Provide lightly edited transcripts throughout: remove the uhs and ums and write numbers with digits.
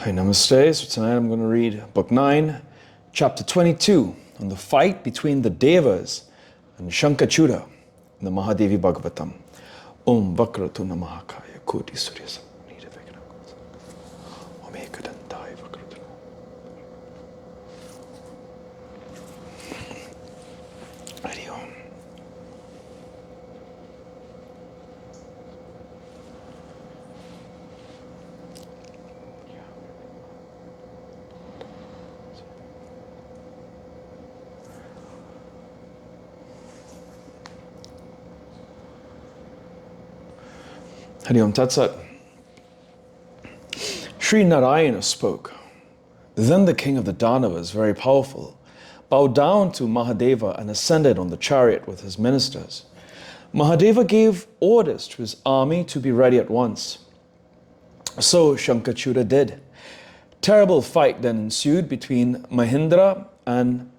Hi, namaste. So tonight I'm going to read Book 9, Chapter 22, on the fight between the Devas and Shankachuda in the Maha Devi Bhagavatam. Om Vakratu Namahakaya Koti Surya Samnida Vekana Om Ekadantai Vakratu. Hari Om. Hari Om Tat Sat. Sri Narayana spoke. Then the king of the Danavas, very powerful, bowed down to Mahadeva and ascended on the chariot with his ministers. Mahadeva gave orders to his army to be ready at once. So Shankachuda did. Terrible fight then ensued between Mahindra and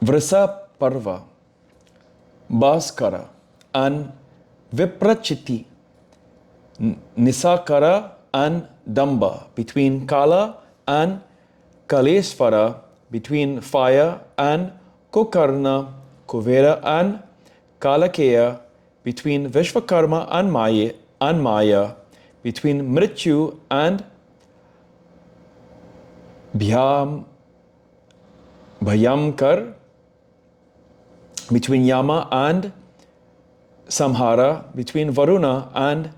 Vrisaparva, Bhaskara and Viprachiti, Nisakara and Damba, between Kala and Kalesvara, between Fire and Kokarna, Kuvera and Kalakeya, between Vishvakarma and Maya, between Mrityu and Bhayamkar, between Yama and Samhara, between Varuna and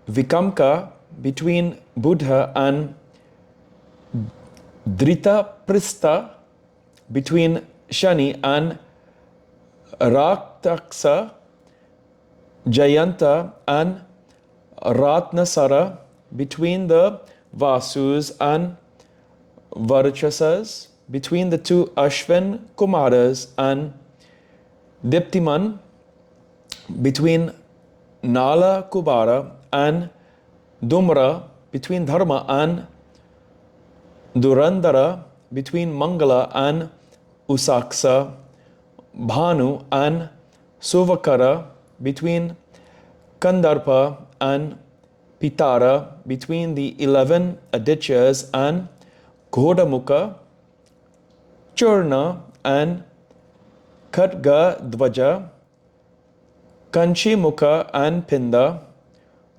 Vikamka, between Buddha and Drita Prista, between Shani and Raktaksa, Jayanta and Ratnasara, between the Vasus and Varachasas, between the two Ashwin Kumaras and Diptiman, between Nala Kubara and Dumra, between Dharma and Durandara, between Mangala and Usaksa, Bhanu and Suvakara, between Kandarpa and Pitara, between the 11 Adityas and Ghodamukha, Churna and Khatga Dvaja, Kanchimukha and Pinda,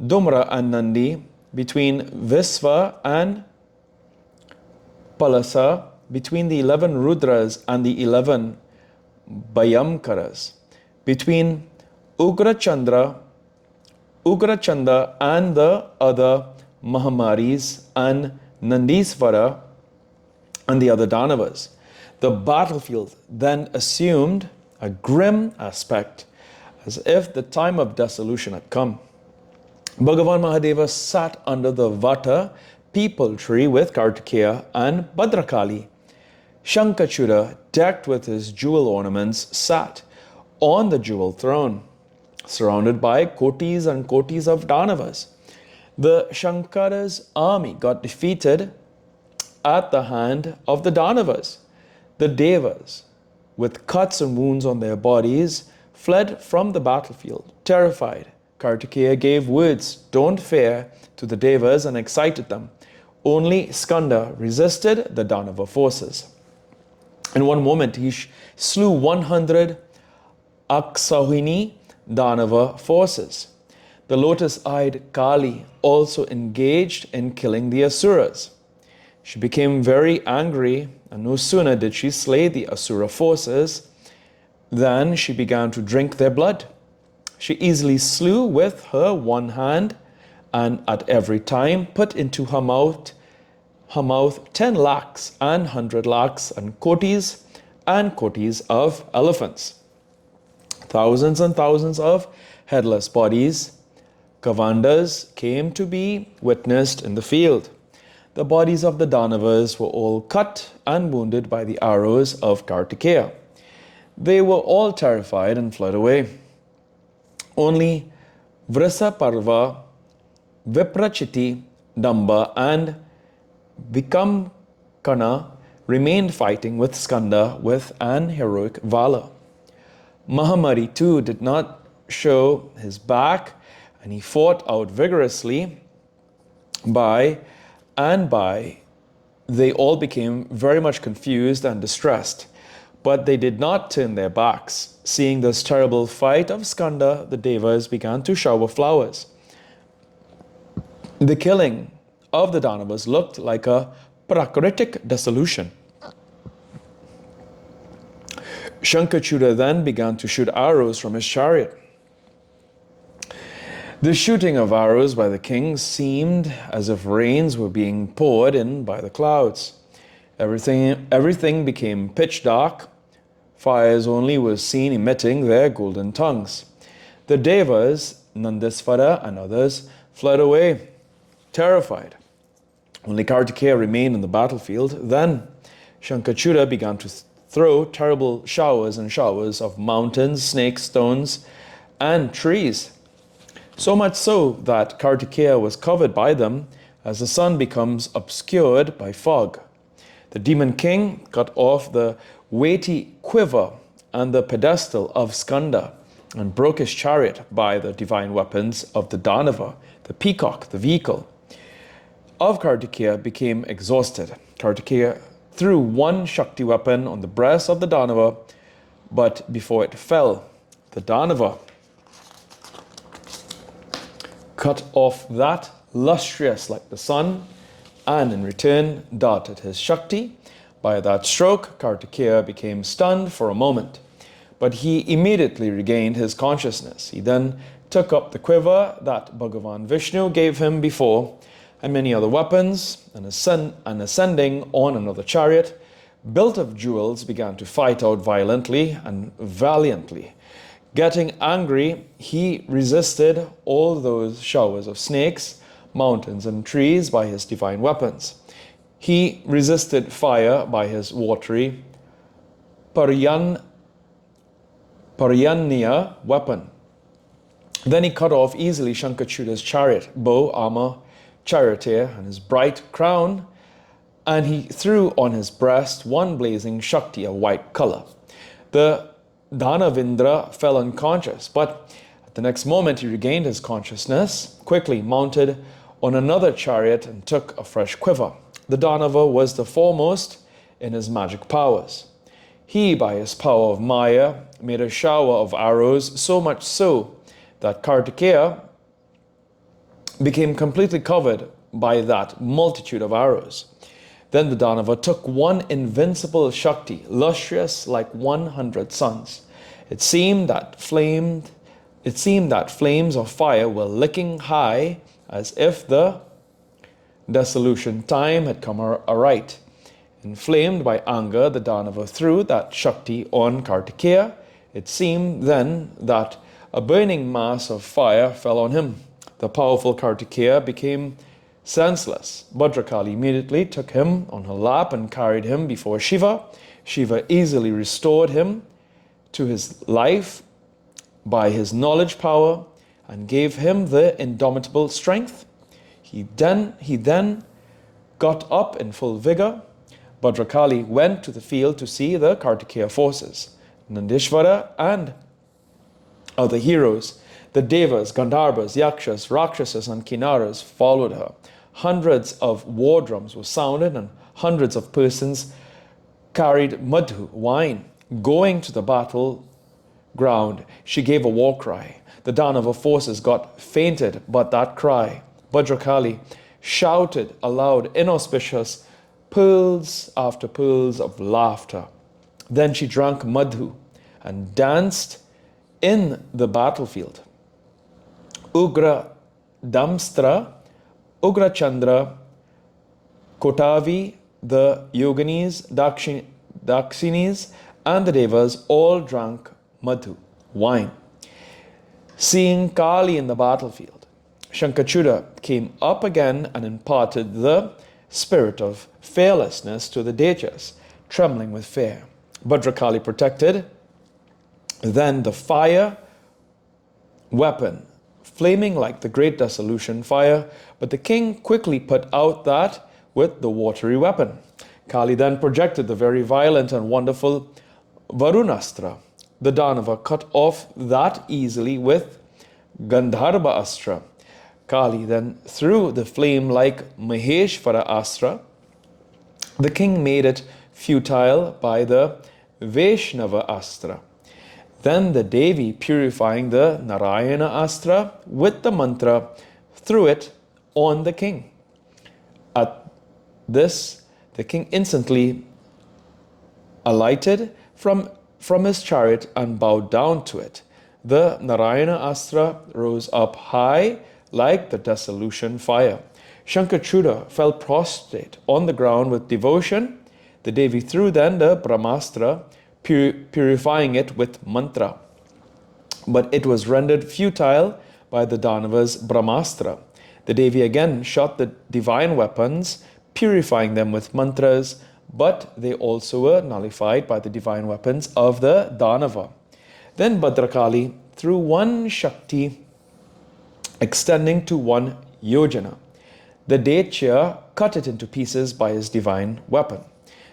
Dumra and Nandi, between Visva and Palasa, between the 11 Rudras and the 11 Bhayamkaras, between Ugrachanda and the other Mahamaris and Nandisvara and the other Danavas. The battlefield then assumed a grim aspect, as if the time of dissolution had come. Bhagavan Mahadeva sat under the Vata peepal tree with Kartikeya and Bhadrakali. Shankachuda, decked with his jewel ornaments, sat on the jewel throne, surrounded by kotis and kotis of Danavas. The Shankara's army got defeated at the hand of the Danavas. The Devas, with cuts and wounds on their bodies, fled from the battlefield. Terrified, Kartikeya gave words, "Don't fear," to the Devas and excited them. Only Skanda resisted the Danava forces. In one moment, he slew 100 Aksauhini Danava forces. The lotus-eyed Kali also engaged in killing the Asuras. She became very angry, and no sooner did she slay the Asura forces than she began to drink their blood. She easily slew with her one hand, and at every time put into her mouth 10 lakhs and 100 lakhs and kotis of elephants. Thousands and thousands of headless bodies, Kavandas, came to be witnessed in the field. The bodies of the Danavas were all cut and wounded by the arrows of Kartikeya. They were all terrified and fled away. Only Vrisaparva, Viprachiti, Damba and Vikamkana remained fighting with Skanda with an heroic valor. Mahamari too did not show his back, and he fought out vigorously by and by they all became very much confused and distressed, but they did not turn their backs. Seeing this terrible fight of Skanda, the Devas began to shower flowers. The killing of the Danavas looked like a prakritic dissolution. Shankachuta then began to shoot arrows from his chariot. The shooting of arrows by the king seemed as if rains were being poured in by the clouds. Everything became pitch dark. Fires only were seen emitting their golden tongues. The Devas, Nandisvara and others, fled away, terrified. Only Kartikeya remained in the battlefield. Then Shankachuta began to throw terrible showers and showers of mountains, snakes, stones, and trees. So much so that Kartikeya was covered by them as the sun becomes obscured by fog. The demon king cut off the weighty quiver and the pedestal of Skanda and broke his chariot by the divine weapons of the Danava, the peacock, the vehicle of Kartikeya became exhausted. Kartikeya threw one Shakti weapon on the breast of the Danava, but before it fell, the Danava cut off that lustrous like the sun, and in return darted his Shakti. By that stroke, Kartikeya became stunned for a moment, but he immediately regained his consciousness. He then took up the quiver that Bhagavan Vishnu gave him before, and many other weapons, and ascending on another chariot, built of jewels, began to fight out violently and valiantly. Getting angry, he resisted all those showers of snakes, mountains, and trees by his divine weapons. He resisted fire by his watery Paryanya weapon. Then he cut off easily Shankachuta's chariot, bow, armor, charioteer, and his bright crown, and he threw on his breast one blazing Shakti of white color. The Danavindra fell unconscious, but at the next moment he regained his consciousness, quickly mounted on another chariot and took a fresh quiver. The Danava was the foremost in his magic powers. He, by his power of Maya, made a shower of arrows, so much so that Kartikeya became completely covered by that multitude of arrows. Then the Danava took one invincible Shakti, lustrous like 100 suns. It seemed that flames of fire were licking high, as if the dissolution time had come aright. Inflamed by anger, the Danava threw that Shakti on Kartikeya. It seemed then that a burning mass of fire fell on him. The powerful Kartikeya became senseless. Bhadrakali immediately took him on her lap and carried him before Shiva. Shiva easily restored him to his life by his knowledge power and gave him the indomitable strength. He then got up in full vigor. Bhadrakali went to the field to see the Kartikeya forces. Nandishvara and other heroes, the Devas, Gandharvas, Yakshas, Rakshasas, and Kinnaras followed her. Hundreds of war drums were sounded and hundreds of persons carried madhu, wine. Going to the battle ground, she gave a war cry. The Danava forces got fainted, but that cry, Bhadrakali shouted aloud, inauspicious, pearls after pearls of laughter. Then she drank madhu and danced in the battlefield. Ugra Damstra, Ugra Chandra, Kotavi, the Yoginis, Dakshinis, and the Devas all drank madhu, wine. Seeing Kali in the battlefield, Shankachuta came up again and imparted the spirit of fearlessness to the Dechas, trembling with fear. Bhadrakali protected then the fire weapon, flaming like the great dissolution fire, but the king quickly put out that with the watery weapon. Kali then projected the very violent and wonderful Varunastra. The Danava cut off that easily with Gandharva Astra. Kali then threw the flame-like Maheshvara Astra. The king made it futile by the Vaishnava Astra. Then the Devi, purifying the Narayana Astra with the mantra, threw it on the king. At this, the king instantly alighted from his chariot and bowed down to it. The Narayana Astra rose up high like the dissolution fire. Shankachuda fell prostrate on the ground with devotion. The Devi threw then the Brahmastra, purifying it with mantra. But it was rendered futile by the Danava's Brahmastra. The Devi again shot the divine weapons, purifying them with mantras, but they also were nullified by the divine weapons of the Danava. Then Bhadrakali threw one Shakti extending to 1 yojana. The Daitya cut it into pieces by his divine weapon.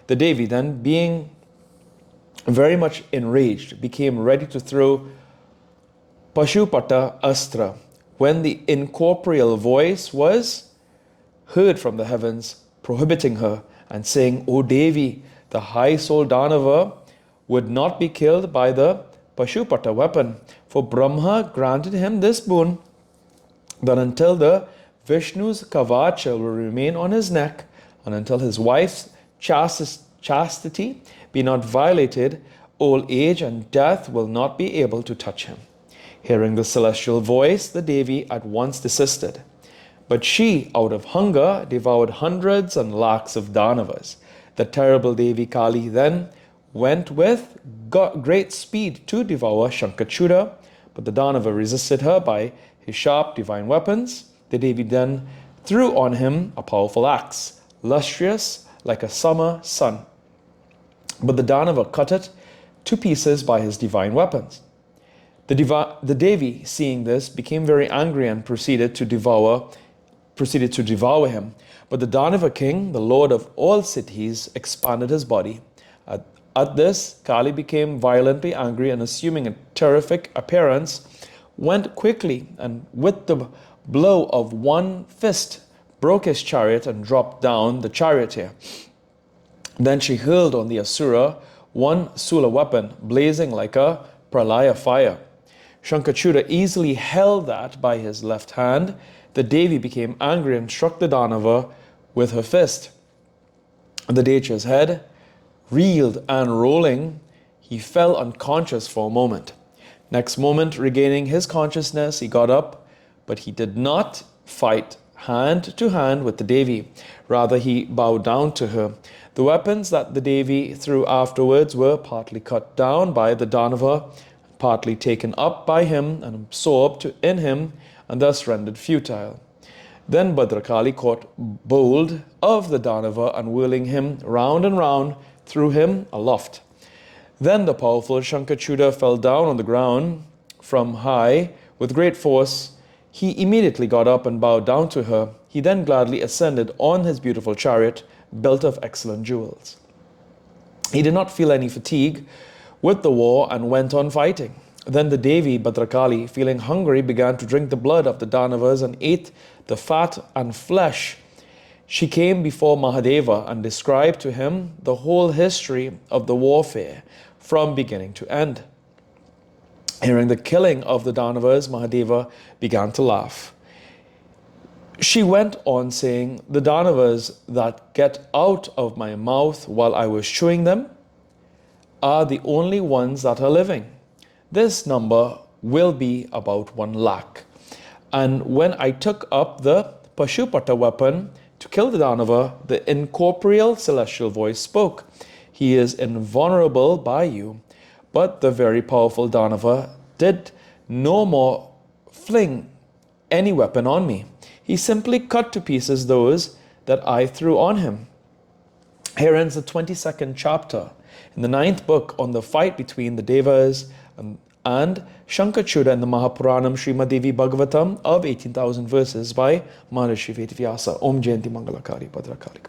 The Devi then, being very much enraged, became ready to throw Pashupata Astra when the incorporeal voice was heard from the heavens, prohibiting her and saying, O Devi, the high-souled Danava would not be killed by the Pashupata weapon, for Brahma granted him this boon, that until the Vishnu's Kavacha will remain on his neck, and until his wife's chastity be not violated, old age and death will not be able to touch him. Hearing the celestial voice, the Devi at once desisted. But she, out of hunger, devoured hundreds and lakhs of Danavas. The terrible Devi Kali then went with great speed to devour Shankachuda, but the Danava resisted her by his sharp divine weapons. The Devi then threw on him a powerful axe, lustrous like a summer sun. But the Danava cut it to pieces by his divine weapons. The Devi, seeing this, became very angry and proceeded to devour him. But the Danava king, the lord of all cities, expanded his body. At this, Kali became violently angry and, assuming a terrific appearance, went quickly and with the blow of one fist broke his chariot and dropped down the charioteer. Then she hurled on the Asura one Sula weapon, blazing like a pralaya fire. Shankachuda easily held that by his left hand. The Devi became angry and struck the Danava with her fist. The Daitya's head reeled and rolling, he fell unconscious for a moment. Next moment, regaining his consciousness, he got up, but he did not fight hand to hand with the Devi. Rather, he bowed down to her. The weapons that the Devi threw afterwards were partly cut down by the Danava, partly taken up by him and absorbed in him, and thus rendered futile. Then Bhadrakali caught hold of the Danava and, whirling him round and round, threw him aloft. Then the powerful Shankachuda fell down on the ground from high with great force. He immediately got up and bowed down to her. He then gladly ascended on his beautiful chariot, built of excellent jewels. He did not feel any fatigue with the war and went on fighting. Then the Devi, Bhadrakali, feeling hungry, began to drink the blood of the Danavas and ate the fat and flesh. She came before Mahadeva and described to him the whole history of the warfare from beginning to end. Hearing the killing of the Danavas, Mahadeva began to laugh. She went on saying, the Danavas that get out of my mouth while I was chewing them are the only ones that are living. This number will be about 1 lakh. And when I took up the Pashupata weapon to kill the Danava, the incorporeal celestial voice spoke. He is invulnerable by you. But the very powerful Danava did no more fling any weapon on me. He simply cut to pieces those that I threw on him. Here ends the 22nd chapter in the 9th book on the fight between the Devas and Shankachuda in the Mahapuranam Srimad Devi Bhagavatam of 18,000 verses by Maharishi Vedvyasa. Om Jayanti Mangalakari Bhadrakali.